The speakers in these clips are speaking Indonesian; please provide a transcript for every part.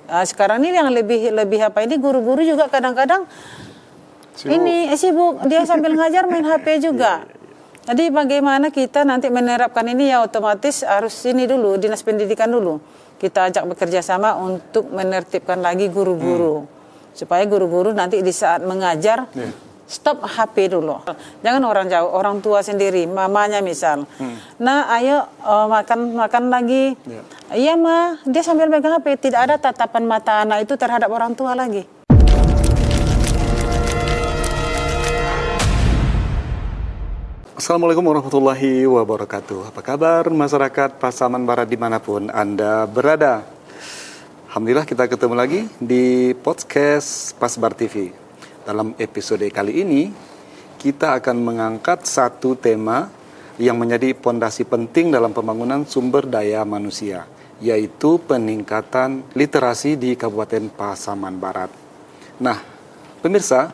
Sekarang ini yang lebih apa ini, guru-guru juga kadang-kadang sibuk. Dia sambil ngajar main HP juga. Jadi bagaimana kita nanti menerapkan ini, ya otomatis harus ini dulu, Dinas Pendidikan dulu. Kita ajak bekerja sama untuk menertibkan lagi guru-guru. Supaya guru-guru nanti di saat mengajar, stop HP dulu. Jangan orang jauh, orang tua sendiri, mamanya misal. Nah, ayo makan lagi. Iya ma, dia sambil megang HP. Tidak ada tatapan mata anak itu terhadap orang tua lagi. Assalamualaikum warahmatullahi wabarakatuh. Apa kabar masyarakat Pasaman Barat dimanapun Anda berada? Alhamdulillah kita ketemu lagi di podcast Pasbar TV. Dalam episode kali ini kita akan mengangkat satu tema yang menjadi pondasi penting dalam pembangunan sumber daya manusia, yaitu peningkatan literasi di Kabupaten Pasaman Barat. Nah, pemirsa,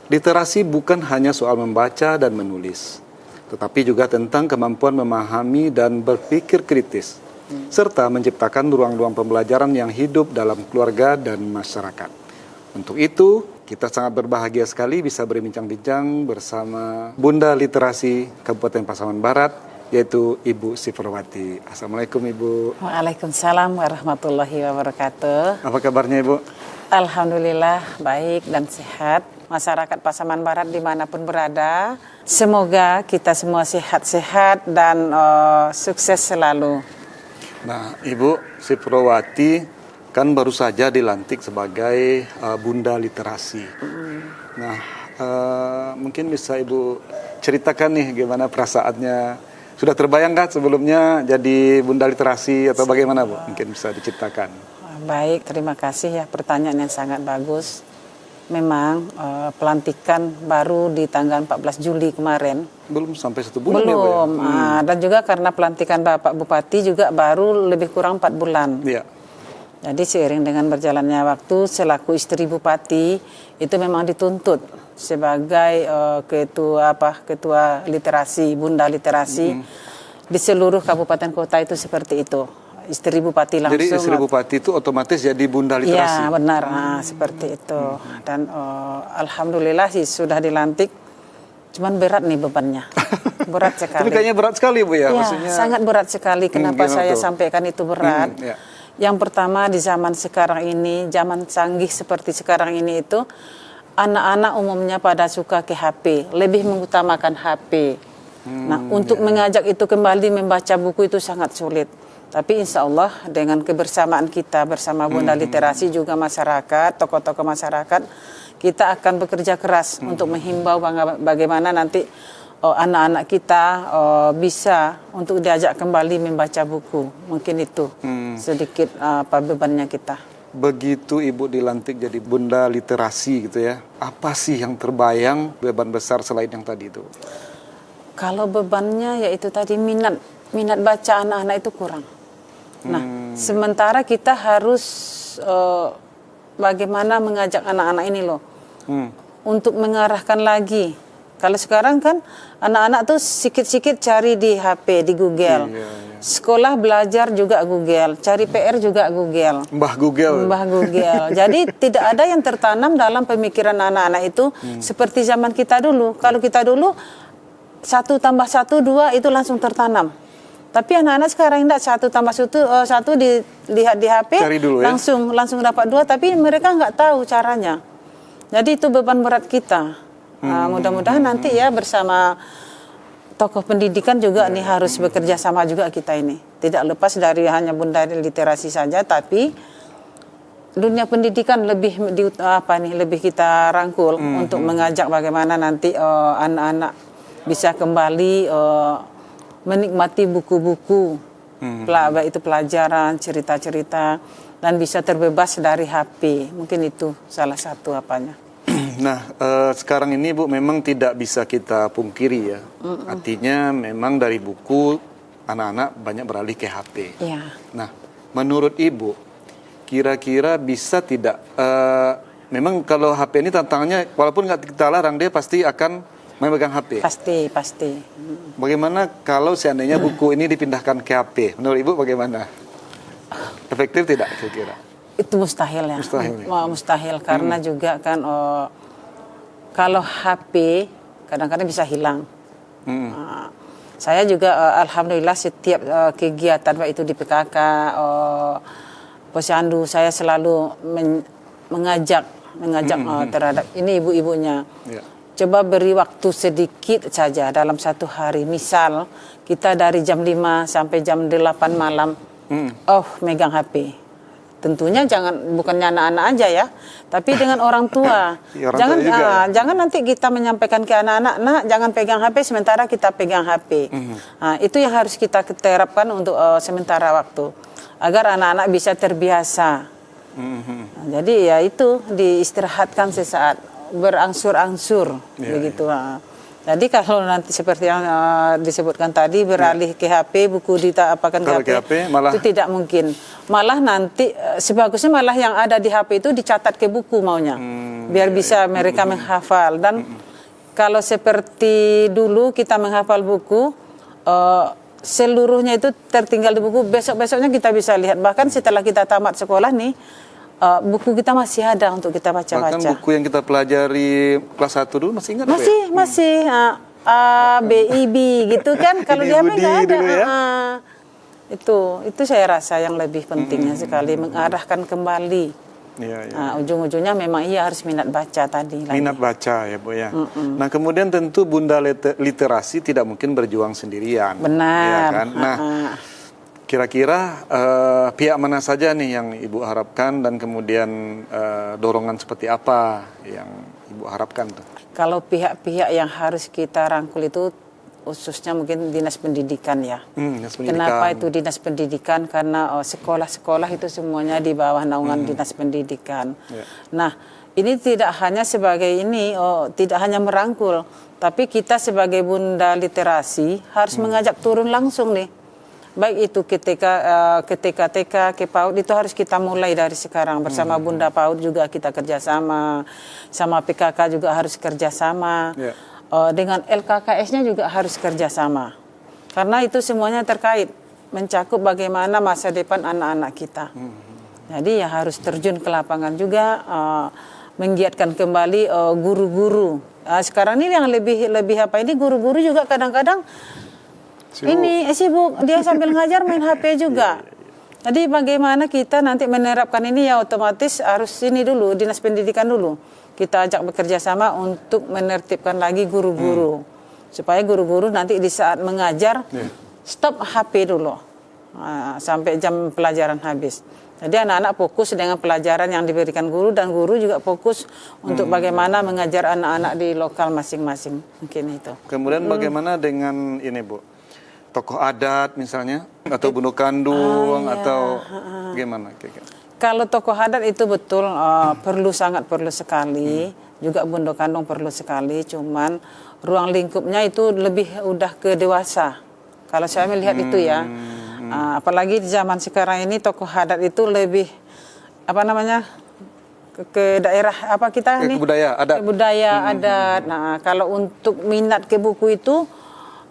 literasi bukan hanya soal membaca dan menulis, tetapi juga tentang kemampuan memahami dan berpikir kritis, serta menciptakan ruang-ruang pembelajaran yang hidup dalam keluarga dan masyarakat. Untuk itu, kita sangat berbahagia sekali bisa berbincang-bincang bersama Bunda Literasi Kabupaten Pasaman Barat, yaitu Ibu Sifrowati. Assalamualaikum Ibu. Waalaikumsalam warahmatullahi wabarakatuh. Apa kabarnya Ibu? Alhamdulillah baik dan sehat. Masyarakat Pasaman Barat dimanapun berada, semoga kita semua sehat-sehat dan sukses selalu. Nah, Ibu Sifrowati kan baru saja dilantik sebagai Bunda Literasi. Nah, mungkin bisa Ibu ceritakan nih gimana perasaannya. Sudah terbayang nggak sebelumnya jadi Bunda Literasi atau bagaimana Bu? Mungkin bisa diceritakan. Baik, terima kasih ya, pertanyaan yang sangat bagus. Memang pelantikan baru di tanggal 14 Juli kemarin. Belum sampai 1 bulan belum, ya Bu ya? Dan juga karena pelantikan Bapak Bupati juga baru lebih kurang 4 bulan. Iya. Jadi seiring dengan berjalannya waktu, selaku istri Bupati itu memang dituntut sebagai ketua literasi, Bunda Literasi di seluruh kabupaten kota itu seperti itu. Istri Bupati langsung. Jadi istri Bupati itu otomatis jadi Bunda Literasi? Iya benar, seperti itu. Dan alhamdulillah sih sudah dilantik. Cuman berat nih bebannya, berat sekali. Tapi kayaknya berat sekali Bu ya? Ya, maksudnya sangat berat sekali. Kenapa saya sampaikan itu berat? Yang pertama, di zaman sekarang ini, zaman canggih seperti sekarang ini itu, anak-anak umumnya pada suka ke HP, lebih mengutamakan HP. Nah, untuk mengajak itu kembali membaca buku itu sangat sulit. Tapi insya Allah dengan kebersamaan kita bersama Bunda Literasi juga masyarakat, tokoh-tokoh masyarakat, kita akan bekerja keras untuk menghimbau bagaimana nanti anak-anak kita bisa untuk diajak kembali membaca buku. Mungkin itu sedikit bebannya kita. Begitu Ibu dilantik jadi Bunda Literasi gitu ya, apa sih yang terbayang beban besar selain yang tadi itu? Kalau bebannya yaitu tadi minat baca anak-anak itu kurang. Nah, sementara kita harus bagaimana mengajak anak-anak ini loh untuk mengarahkan lagi. Kalau sekarang kan anak-anak tuh sikit-sikit cari di HP, di Google. Sekolah belajar juga Google, cari PR juga Google. Mbah Google. Jadi tidak ada yang tertanam dalam pemikiran anak-anak itu seperti zaman kita dulu. Kalau kita dulu 1 tambah 1 2 itu langsung tertanam. Tapi anak-anak sekarang tidak 1 tambah 1 dilihat di HP cari dulu, ya? langsung dapat 2, tapi mereka nggak tahu caranya. Jadi itu beban berat kita. Mudah-mudahan nanti ya bersama tokoh pendidikan juga nih harus bekerja sama juga kita ini. Tidak lepas dari hanya Bunda Literasi saja, tapi dunia pendidikan lebih kita rangkul untuk mengajak bagaimana nanti anak-anak bisa kembali menikmati buku-buku, baik itu pelajaran, cerita-cerita, dan bisa terbebas dari HP. Mungkin itu salah satu apanya. Nah, sekarang ini Bu memang tidak bisa kita pungkiri ya. Artinya memang dari buku anak-anak banyak beralih ke HP. Ya. Nah, menurut Ibu, kira-kira bisa tidak? Memang kalau HP ini tantangannya, walaupun nggak kita larang, dia pasti akan memegang HP. Pasti. Bagaimana kalau seandainya buku ini dipindahkan ke HP? Menurut Ibu bagaimana? Efektif tidak kira-kira? Itu mustahil ya. Mustahil karena juga kan kalau HP kadang-kadang bisa hilang. Saya juga alhamdulillah setiap kegiatan baik itu di PKK, Posyandu, saya selalu mengajak terhadap ini ibu-ibunya. Yeah. Coba beri waktu sedikit saja dalam satu hari. Misal kita dari jam 5 sampai jam 8 malam, megang HP. Tentunya bukannya anak-anak aja ya, tapi dengan orang tua. Jangan nanti kita menyampaikan ke anak-anak, nah jangan pegang HP sementara kita pegang HP. Itu yang harus kita terapkan untuk sementara waktu, agar anak-anak bisa terbiasa. Jadi ya itu diistirahatkan sesaat, berangsur-angsur begitu. Jadi kalau nanti seperti yang disebutkan tadi beralih ke HP, buku ditapakan ke HP, itu tidak mungkin. Malah nanti sebagusnya malah yang ada di HP itu dicatat ke buku maunya, biar bisa mereka menghafal. Dan kalau seperti dulu kita menghafal buku, seluruhnya itu tertinggal di buku, besok-besoknya kita bisa lihat. Bahkan setelah kita tamat sekolah nih, buku kita masih ada untuk kita baca-baca. Bahkan buku yang kita pelajari kelas 1 dulu masih ingat? Masih. A, B, I, B gitu kan. Kalau dia nggak ada. Ya? Itu saya rasa yang lebih pentingnya sekali, mengarahkan kembali. Ujung-ujungnya memang harus minat baca tadi. Minat baca ya Bu ya. Nah kemudian tentu Bunda Literasi tidak mungkin berjuang sendirian. Benar. Ya kan? Nah kira-kira pihak mana saja nih yang Ibu harapkan dan kemudian dorongan seperti apa yang Ibu harapkan tuh? Kalau pihak-pihak yang harus kita rangkul itu khususnya mungkin Dinas Pendidikan ya. Dinas Pendidikan. Kenapa itu Dinas Pendidikan? Karena sekolah-sekolah itu semuanya di bawah naungan Dinas Pendidikan. Nah ini tidak hanya sebagai tidak hanya merangkul, tapi kita sebagai Bunda Literasi harus mengajak turun langsung nih. Baik itu TK, ke PAUD itu harus kita mulai dari sekarang. Bersama Bunda PAUD juga kita kerjasama, sama PKK juga harus kerjasama, dengan LKKS-nya juga harus kerjasama. Karena itu semuanya terkait, mencakup bagaimana masa depan anak-anak kita. Jadi ya harus terjun ke lapangan juga, menggiatkan kembali guru-guru. Sekarang ini yang lebih apa ini, guru-guru juga kadang-kadang sibuk, dia sambil ngajar main HP juga. Jadi bagaimana kita nanti menerapkan ini ya otomatis harus ini dulu, Dinas Pendidikan dulu. Kita ajak bekerja sama untuk menertibkan lagi guru-guru. Supaya guru-guru nanti di saat mengajar, stop HP dulu. Sampai jam pelajaran habis. Jadi anak-anak fokus dengan pelajaran yang diberikan guru, dan guru juga fokus untuk bagaimana mengajar anak-anak di lokal masing-masing. Mungkin itu. Kemudian bagaimana dengan ini Bu? Tokoh adat misalnya, atau bunuh kandung, atau gimana? Kalau tokoh adat itu betul sangat perlu sekali, juga bunuh kandung perlu sekali, cuman ruang lingkupnya itu lebih udah ke dewasa. Kalau saya melihat itu ya, apalagi di zaman sekarang ini tokoh adat itu lebih ke daerah kita nih? Budaya adat. Nah kalau untuk minat ke buku itu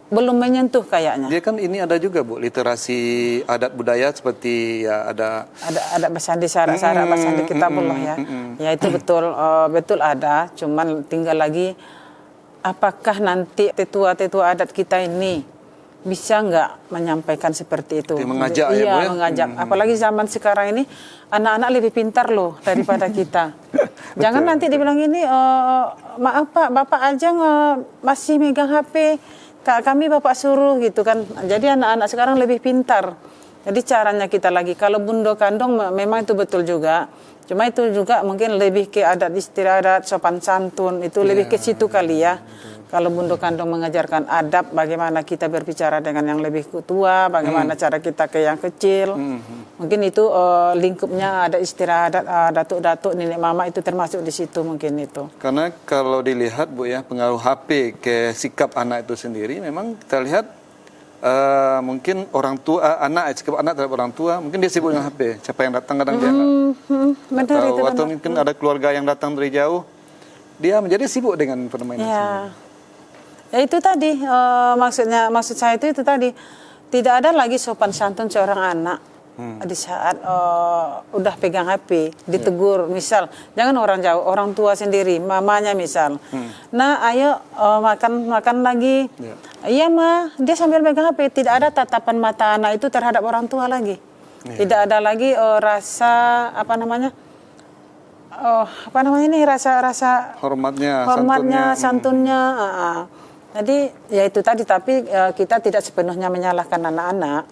belum menyentuh kayaknya. Dia kan ini ada juga Bu, literasi adat budaya seperti ya ada bersandi syarat-syarat bersandi kita belum ya. Ya itu betul ada, cuman tinggal lagi apakah nanti tetua-tetua adat kita ini bisa nggak menyampaikan seperti itu. Mengajak ya Bu ya. Mengajak. Apalagi zaman sekarang ini anak-anak lebih pintar loh daripada kita. Jangan nanti dibilang ini maaf Pak, Bapak aja masih megang HP. Kami Bapak suruh gitu kan. Jadi anak-anak sekarang lebih pintar. Jadi caranya kita lagi. Kalau bunuh kandung memang itu betul juga. Cuma itu juga mungkin lebih ke adat istiadat, sopan santun. Itu lebih ke situ kali ya. Kalau bunuh kandung mengajarkan adab, bagaimana kita berbicara dengan yang lebih tua, bagaimana cara kita ke yang kecil. Mungkin itu lingkupnya ada istiadat, datuk-datuk, nenek mama itu termasuk di situ mungkin itu. Karena kalau dilihat Bu ya, pengaruh HP ke sikap anak itu sendiri, memang kita lihat mungkin orang tua, sikap anak terhadap orang tua, mungkin dia sibuk dengan HP. Siapa yang datang kadang dia nggak. Atau mungkin ada keluarga yang datang dari jauh, dia menjadi sibuk dengan permainan. Ya itu tadi maksud saya itu tadi tidak ada lagi sopan santun seorang anak. di saat udah pegang HP, ditegur, misal jangan orang jauh, orang tua sendiri, mamanya misal, nah ayo makan lagi, iya mah, dia sambil pegang HP, tidak ada tatapan mata anak itu terhadap orang tua lagi, tidak ada lagi rasa rasa hormatnya, santunnya. Jadi ya itu tadi, tapi kita tidak sepenuhnya menyalahkan anak-anak.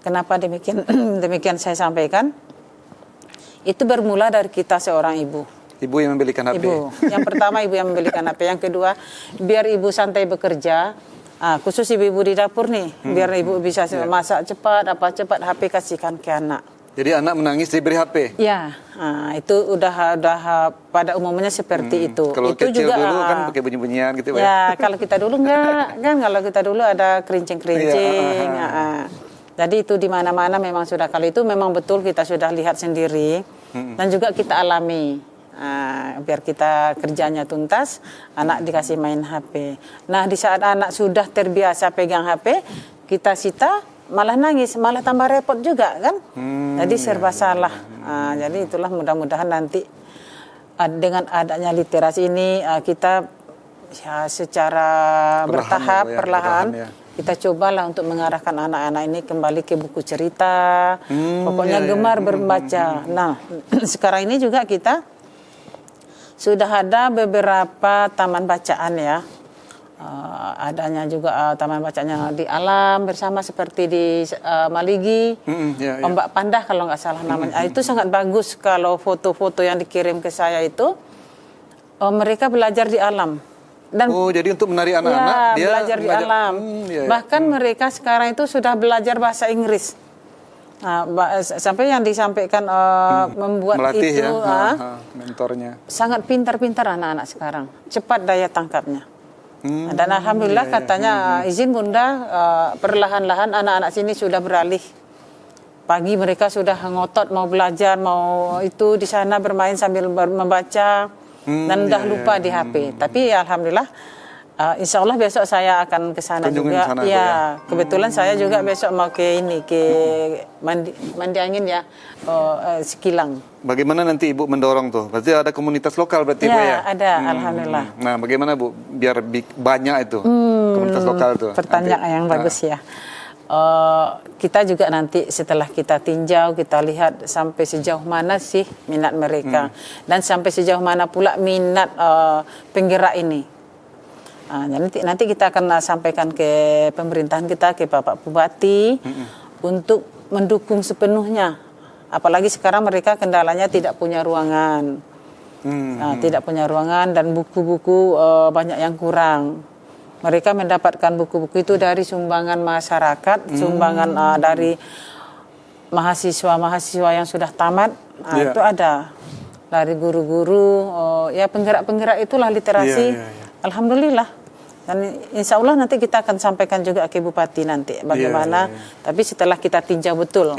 Kenapa demikian saya sampaikan? Itu bermula dari kita seorang ibu. Ibu yang membelikan HP. Yang pertama ibu yang membelikan HP. Yang kedua, biar ibu santai bekerja. Khusus ibu-ibu di dapur nih, biar ibu bisa masak cepat, HP kasihkan ke anak. Jadi anak menangis diberi HP? Ya, itu udah pada umumnya seperti itu. Kalau itu kecil juga, dulu kan pakai bunyi-bunyian gitu ya? Ya, kalau kita dulu enggak, kan kalau kita dulu ada kerincing-kerincing. Jadi itu di mana-mana memang sudah, kali itu memang betul kita sudah lihat sendiri dan juga kita alami. Biar kita kerjanya tuntas, anak dikasih main HP. Nah, di saat anak sudah terbiasa pegang HP, kita sita, malah nangis, malah tambah repot juga kan. Jadi serba salah. Jadi itulah mudah-mudahan nanti dengan adanya literasi ini kita secara bertahap, perlahan kita cobalah untuk mengarahkan anak-anak ini kembali ke buku cerita. Pokoknya gemar membaca. Nah, sekarang ini juga kita sudah ada beberapa taman bacaan ya. Adanya juga taman bacanya di alam bersama seperti di Maligi, Ombak Pandah kalau nggak salah namanya. Itu sangat bagus kalau foto-foto yang dikirim ke saya itu mereka belajar di alam. Dan jadi untuk menarik anak-anak dia belajar di alam. Bahkan mereka sekarang itu sudah belajar bahasa Inggris. Sampai yang disampaikan membuat melatih itu mentornya. Sangat pintar-pintar anak-anak sekarang, cepat daya tangkapnya. Dan alhamdulillah katanya izin Bunda, perlahan-lahan anak-anak sini sudah beralih. Pagi mereka sudah ngotot mau belajar, mau itu di sana bermain sambil membaca dan udah lupa di HP. Tapi ya alhamdulillah, insya Allah besok saya akan ke sana juga. Kebetulan saya juga besok mau ke mandi angin ya, Sekilang. Bagaimana nanti Ibu mendorong tuh? Berarti ada komunitas lokal berarti Bu ya? Ada, alhamdulillah. Nah, bagaimana Bu biar banyak itu komunitas lokal tuh? Pertanyaan yang bagus ya. Kita juga nanti setelah kita tinjau, kita lihat sampai sejauh mana sih minat mereka dan sampai sejauh mana pula minat penggerak ini. Nanti kita akan sampaikan ke pemerintahan kita, ke Bapak Bupati untuk mendukung sepenuhnya. Apalagi sekarang mereka kendalanya tidak punya ruangan, tidak punya ruangan dan buku-buku banyak yang kurang. Mereka mendapatkan buku-buku itu dari sumbangan masyarakat, sumbangan dari mahasiswa-mahasiswa yang sudah tamat. Itu ada dari guru-guru, ya penggerak-penggerak itulah literasi. Alhamdulillah. Dan insya Allah nanti kita akan sampaikan juga ke Bupati nanti bagaimana. Tapi setelah kita tinjau betul,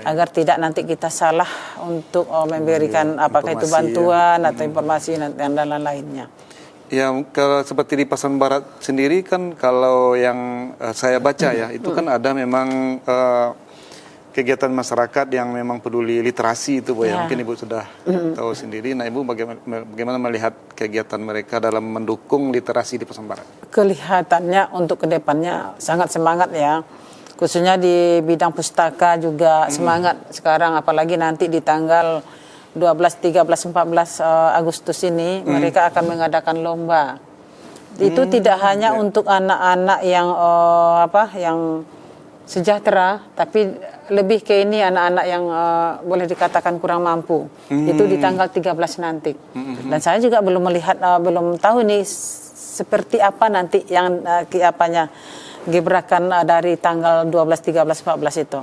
agar tidak nanti kita salah untuk memberikan apakah itu bantuan atau informasi dan lain-lainnya. Ya, kalau seperti di Pasaman Barat sendiri kan kalau yang saya baca ya, itu kan ada memang kegiatan masyarakat yang memang peduli literasi itu Bu ya. Mungkin Ibu sudah tahu sendiri. Nah, Ibu bagaimana melihat kegiatan mereka dalam mendukung literasi di Pasaman Barat? Kelihatannya untuk kedepannya sangat semangat ya. Khususnya di bidang pustaka juga semangat sekarang, apalagi nanti di tanggal 12, 13, 14 Agustus ini mereka akan mengadakan lomba. Itu tidak hanya untuk anak-anak yang yang sejahtera, tapi lebih ke ini anak-anak yang boleh dikatakan kurang mampu. Itu di tanggal 13 nanti. Dan saya juga belum melihat, belum tahu nih seperti apa nanti yang gebrakan dari tanggal 12, 13, 14 itu.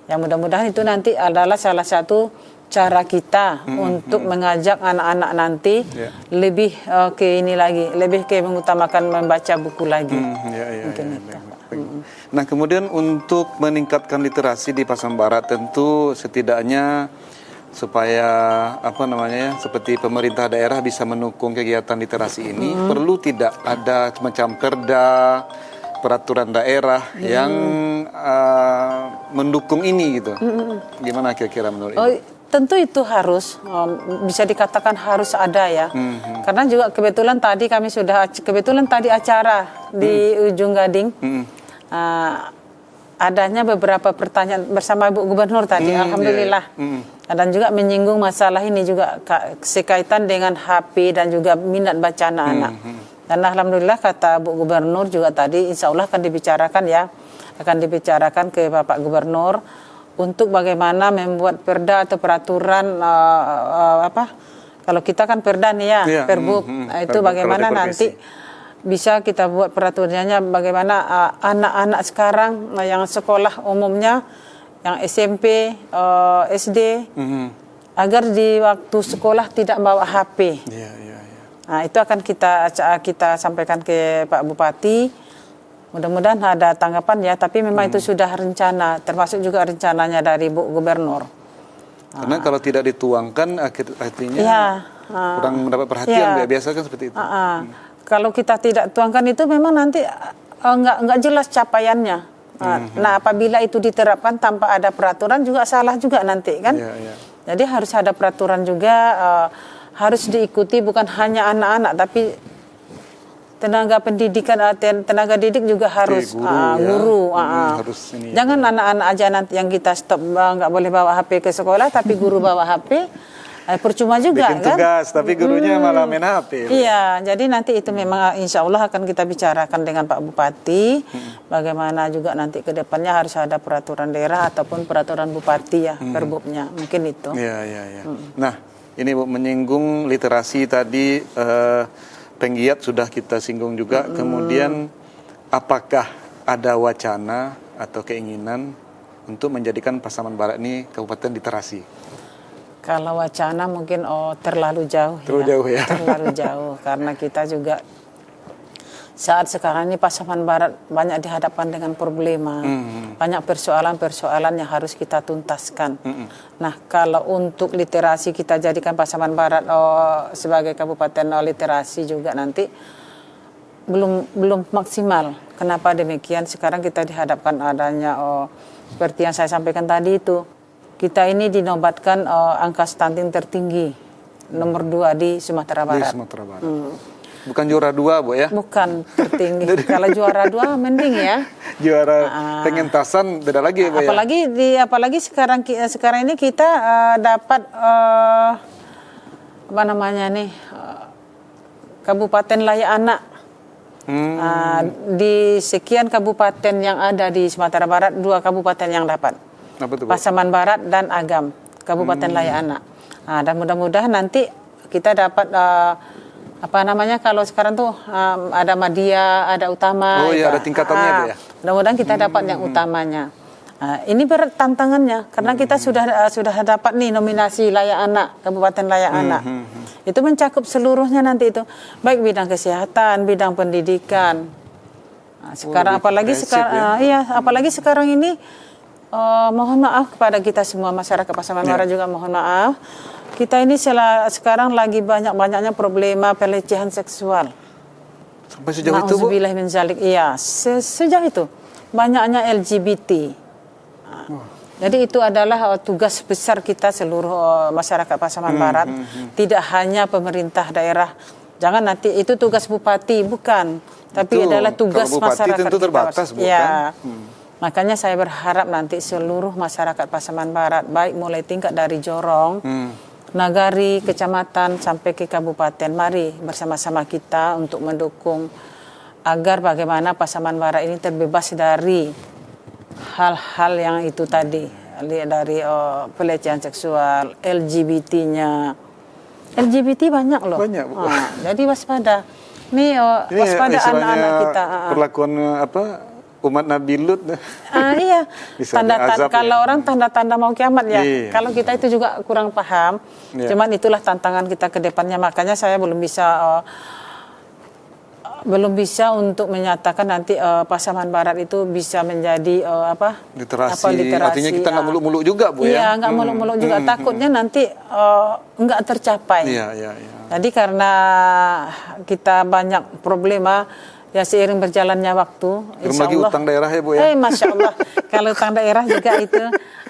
Yang mudah-mudahan itu nanti adalah salah satu cara kita untuk mengajak anak-anak nanti lebih ke ini lagi, lebih ke mengutamakan membaca buku lagi. Nah, kemudian untuk meningkatkan literasi di Pasaman Barat tentu setidaknya supaya seperti pemerintah daerah bisa mendukung kegiatan literasi ini, perlu tidak ada semacam perda, peraturan daerah yang mendukung ini gitu. Gimana kira-kira menurut Ibu? Tentu itu harus, bisa dikatakan harus ada ya. Karena juga kebetulan tadi acara di Ujung Gading, adanya beberapa pertanyaan bersama Bu Gubernur tadi, alhamdulillah. Dan juga menyinggung masalah ini juga sekaitan dengan HP dan juga minat baca anak-anak. Dan alhamdulillah kata Bu Gubernur juga tadi, insya Allah akan dibicarakan ke Bapak Gubernur untuk bagaimana membuat perda atau peraturan kalau kita kan perda nih ya, Perbub. Itu bagaimana nanti bisa kita buat peraturannya bagaimana anak-anak sekarang yang sekolah umumnya, yang SMP, SD, agar di waktu sekolah tidak bawa HP. Nah, itu akan kita sampaikan ke Pak Bupati. Mudah-mudahan ada tanggapan ya, tapi memang itu sudah rencana, termasuk juga rencananya dari Bu Gubernur. Karena kalau tidak dituangkan artinya kurang mendapat perhatian, biasa kan seperti itu. Kalau kita tidak tuangkan itu memang nanti nggak jelas capaiannya. Nah, apabila itu diterapkan tanpa ada peraturan juga salah juga nanti kan. Jadi harus ada peraturan juga, harus diikuti bukan hanya anak-anak tapi tenaga pendidikan, tenaga didik juga harus guru. Harus ini. Jangan anak-anak aja nanti yang kita stop, nggak boleh bawa HP ke sekolah, tapi guru bawa HP, percuma juga. Bikin tugas, tapi gurunya malah main HP. Iya, jadi nanti itu memang insya Allah akan kita bicarakan dengan Pak Bupati, bagaimana juga nanti ke depannya harus ada peraturan daerah ataupun peraturan Bupati ya, Perbubnya, mungkin itu. Iya. Nah, ini Bu menyinggung literasi tadi. Penggiat sudah kita singgung juga. Kemudian apakah ada wacana atau keinginan untuk menjadikan Pasaman Barat ini kabupaten literasi? Kalau wacana mungkin terlalu jauh. Terlalu jauh karena kita juga saat sekarang ini Pasaman Barat banyak dihadapkan dengan problema, banyak persoalan-persoalan yang harus kita tuntaskan. Nah, kalau untuk literasi kita jadikan Pasaman Barat sebagai kabupaten literasi juga nanti belum maksimal. Kenapa demikian? Sekarang kita dihadapkan adanya seperti yang saya sampaikan tadi itu, kita ini dinobatkan angka stunting tertinggi nomor 2 di Sumatera Barat. Di Sumatera Barat. Bukan juara 2, Bu ya? Bukan tertinggi. Kalau juara 2 mending ya. Juara pengentasan beda lagi ya, Bu ya? Apalagi sekarang ini kita dapat kabupaten layak anak. Di sekian kabupaten yang ada di Sumatera Barat, 2 kabupaten yang dapat. Apa itu, Bu? Pasaman Barat dan Agam, kabupaten layak anak. Dan mudah-mudahan nanti kita dapat kalau sekarang tuh ada Madya, ada Utama. Oh iya, ada tingkatannya Bu ya. Mudah-mudahan kita dapat yang utamanya. Ini berat tantangannya karena kita sudah dapat nih nominasi layak anak, kabupaten layak anak. Itu mencakup seluruhnya nanti itu, baik bidang kesehatan, bidang pendidikan. Sekarang apalagi sekarang ini mohon maaf kepada kita semua masyarakat Pasaman Barat juga mohon maaf. Kita ini sekarang lagi banyak-banyaknya problema pelecehan seksual. Sampai sejauh itu, Bu? Iya, sejauh itu. Banyaknya LGBT. Jadi itu adalah tugas besar kita seluruh masyarakat Pasaman Barat. Tidak hanya pemerintah daerah. Jangan nanti itu tugas bupati, bukan. Tapi adalah tugas masyarakat tentu terbatas, kita. Ya. Makanya saya berharap nanti seluruh masyarakat Pasaman Barat, baik mulai tingkat dari Jorong, Nagari, kecamatan, sampai ke kabupaten, mari bersama-sama kita untuk mendukung agar bagaimana Pasaman Barat ini terbebas dari hal-hal yang itu tadi, dari pelecehan seksual, LGBT-nya. LGBT banyak loh. Banyak, Bu. Jadi waspada. Ini waspada anak-anak kita. Perlakuan umat Nabi Lut. Iya. Kalau orang tanda-tanda mau kiamat ya. Kalau kita itu juga kurang paham. Cuman itulah tantangan kita ke depannya. Makanya saya belum bisa untuk menyatakan nanti Pasaman Barat itu bisa menjadi literasi. Artinya kita nggak muluk-muluk juga, Bu ya. Iya, nggak muluk-muluk juga. Takutnya nanti nggak tercapai. Iya. Jadi karena kita banyak problema, Ya seiring berjalannya waktu, Belum insya lagi Allah. utang daerah ya Bu ya. Masya Allah, kalau utang daerah juga itu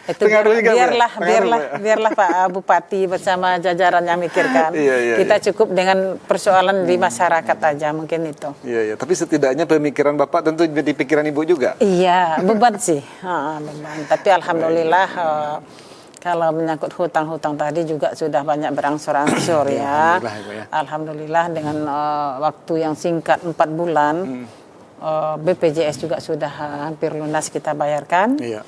Pengaruh juga, Bu, ya? biarlah Pak Bupati bersama jajaran yang mikirkan. Kita cukup dengan persoalan di masyarakat aja mungkin itu. Iya. Tapi setidaknya pemikiran Bapak tentu jadi pikiran Ibu juga. Iya, beban sih, beban. Tapi alhamdulillah. Kalau menyangkut hutang-hutang tadi juga sudah banyak berangsur-angsur ya. Alhamdulillah dengan waktu yang singkat 4 bulan, BPJS juga sudah hampir lunas kita bayarkan. Iya.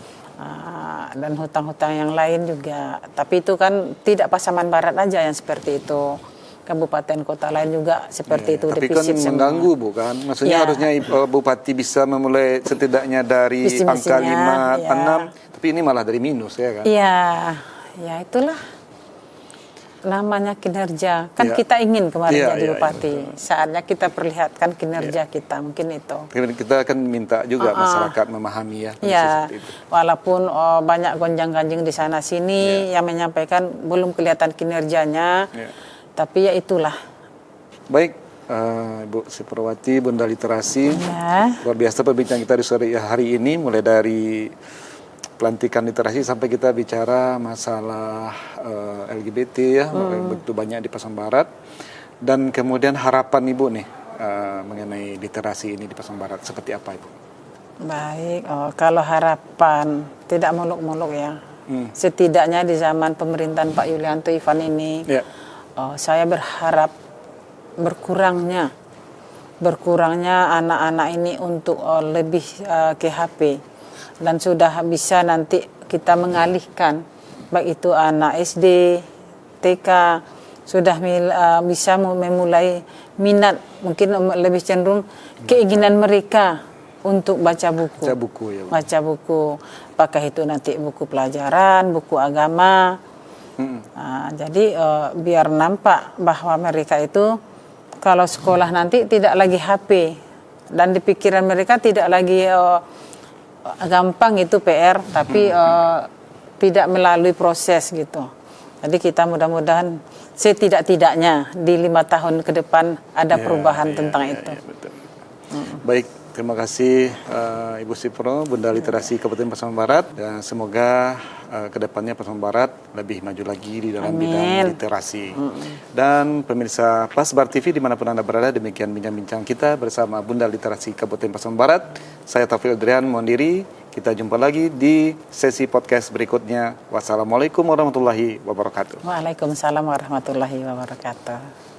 Dan hutang-hutang yang lain juga. Tapi itu kan tidak Pasaman Barat aja yang seperti itu. Kabupaten kota lain juga seperti itu. Tapi kan mengganggu bukan? Maksudnya harusnya Bupati bisa memulai setidaknya dari angka 5, 6. Tapi ini malah dari minus ya kan? Iya, ya itulah namanya kinerja. Kan kita ingin kemarin jadi Bupati. Saatnya kita perlihatkan kinerja kita, mungkin itu. Kita akan minta juga masyarakat memahami ya. Iya, walaupun banyak gonjang-ganjing di sana sini yang menyampaikan belum kelihatan kinerjanya, tapi ya itulah. Baik. Ibu Siprowati, Bunda Literasi, luar biasa perbincangan kita di sore hari ini, mulai dari pelantikan literasi sampai kita bicara masalah LGBT ya, begitu banyak di Pasaman Barat, dan kemudian harapan Ibu nih mengenai literasi ini di Pasaman Barat seperti apa Ibu? Baik, kalau harapan tidak muluk-muluk ya, setidaknya di zaman pemerintahan Pak Yulianto Ivan ini, saya berharap berkurangnya anak-anak ini untuk lebih ke HP. Dan sudah bisa nanti kita mengalihkan, baik itu anak SD, TK, sudah bisa memulai minat, mungkin lebih cenderung keinginan mereka untuk baca buku. Baca buku, apakah itu nanti buku pelajaran, buku agama. Jadi biar nampak bahwa mereka itu kalau sekolah nanti tidak lagi HP, dan di pikiran mereka tidak lagi gampang itu PR, tapi tidak melalui proses gitu. Jadi kita mudah-mudahan setidak-tidaknya di 5 tahun ke depan ada perubahan tentang itu. Betul. Baik, terima kasih Ibu Sipro, Bunda Literasi Kabupaten Pasaman Barat, dan semoga kedepannya Pasaman Barat lebih maju lagi di dalam bidang literasi. Dan pemirsa Pasbar TV dimanapun Anda berada, demikian bincang-bincang kita bersama Bunda Literasi Kabupaten Pasaman Barat. Saya Taufik Adrian mohon diri, kita jumpa lagi di sesi podcast berikutnya. Wassalamualaikum warahmatullahi wabarakatuh. Waalaikumsalam warahmatullahi wabarakatuh.